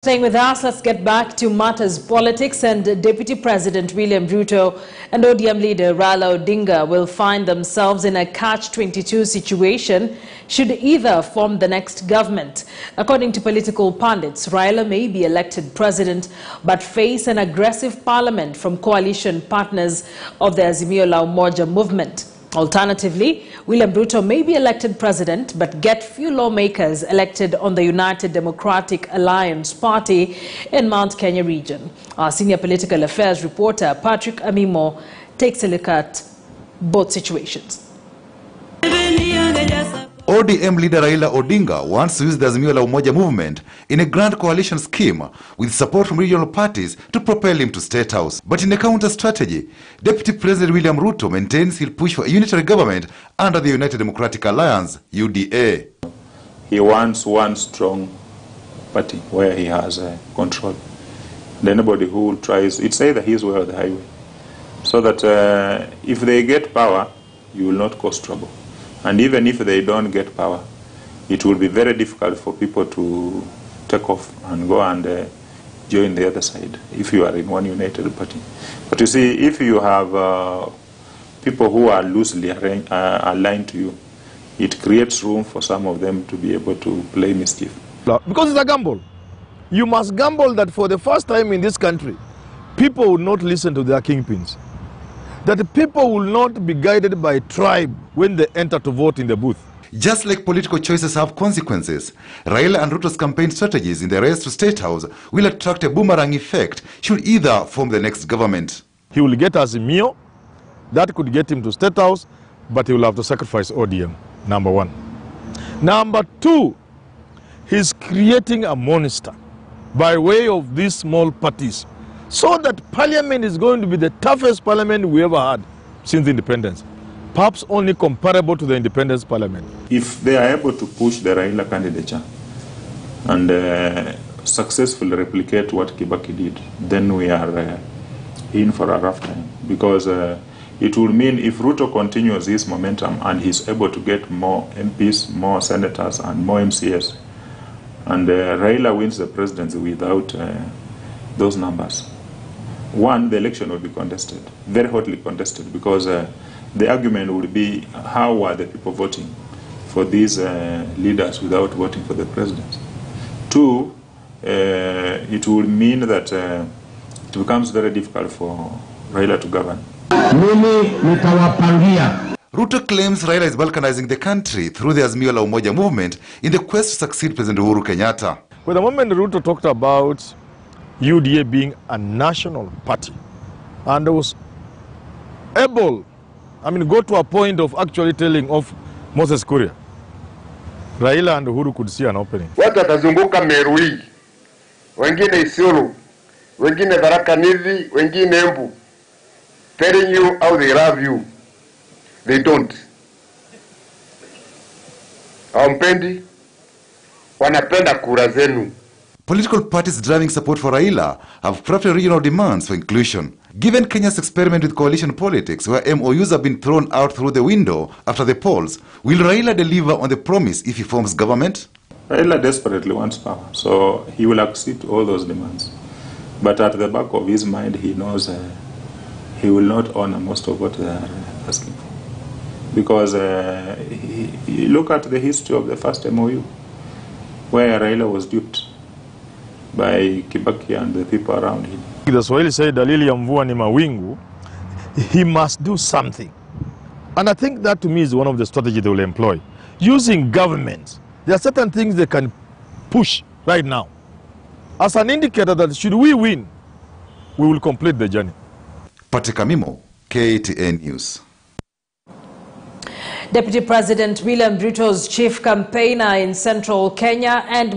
Staying with us, let's get back to matters politics, and Deputy President William Ruto and ODM leader Raila Odinga will find themselves in a catch-22 situation should either form the next government. According to political pundits, Raila may be elected president but face an aggressive parliament from coalition partners of the Azimio la Umoja movement. Alternatively, William Ruto may be elected president but get few lawmakers elected on the United Democratic Alliance Party in Mount Kenya region. Our senior political affairs reporter Patrick Amimo takes a look at both situations. ODM leader Raila Odinga wants to use the Azimio la Umoja movement in a grand coalition scheme with support from regional parties to propel him to State House. But in a counter strategy, Deputy President William Ruto maintains he'll push for a unitary government under the United Democratic Alliance, UDA. He wants one strong party where he has control. And anybody who tries, it's either his way or the highway. So that if they get power, you will not cause trouble. And even if they don't get power, it will be very difficult for people to take off and go and join the other side if you are in one united party. But you see, if you have people who are loosely aligned to you, it creates room for some of them to be able to play mischief. Because it's a gamble. You must gamble that for the first time in this country, people will not listen to their kingpins. That the people will not be guided by tribe when they enter to vote in the booth. Just like political choices have consequences, Raila and Ruto's campaign strategies in the race to State House will attract a boomerang effect should either form the next government. He will get azimio, that could get him to State House, but he will have to sacrifice ODM, number one. Number two, he's creating a monster by way of these small parties, so that parliament is going to be the toughest parliament we ever had since independence. Perhaps only comparable to the independence parliament. If they are able to push the Raila candidature and successfully replicate what Kibaki did, then we are in for a rough time. Because it will mean if Ruto continues his momentum and he's able to get more MPs, more senators and more MCS, and Raila wins the presidency without those numbers, one, the election will be contested, very hotly contested, because the argument would be, how were the people voting for these leaders without voting for the president? Two, it will mean that it becomes very difficult for Raila to govern. Ruto claims Raila is balkanizing the country through the Azimio la Umoja movement in the quest to succeed President Uhuru Kenyatta. Well, the moment Ruto talked about UDA being a national party, and was able, go to a point of actually telling off Moses Kuria, Raila and Uhuru could see an opening. Watu watazunguka Meru hii, wengine Isiolo, wengine Tharaka Nithi, wengine Embu, telling you how they love you. They don't. Hawampendi, wanapenda kura zenu. Political parties driving support for Raila have crafted regional demands for inclusion. Given Kenya's experiment with coalition politics, where MOUs have been thrown out through the window after the polls, will Raila deliver on the promise if he forms government? Raila desperately wants power, so he will accede to all those demands. But at the back of his mind, he knows he will not honor most of what they are asking for. Because look at the history of the first MOU, where Raila was duped by Kibaki and the people around him. The Swahili said, dalili ya mvua ni mawingu. He must do something. And I think that to me is one of the strategies they will employ. Using government, there are certain things they can push right now as an indicator that should we win, we will complete the journey. Patrick Amimo, KTN News. Deputy President William Ruto's chief campaigner in central Kenya and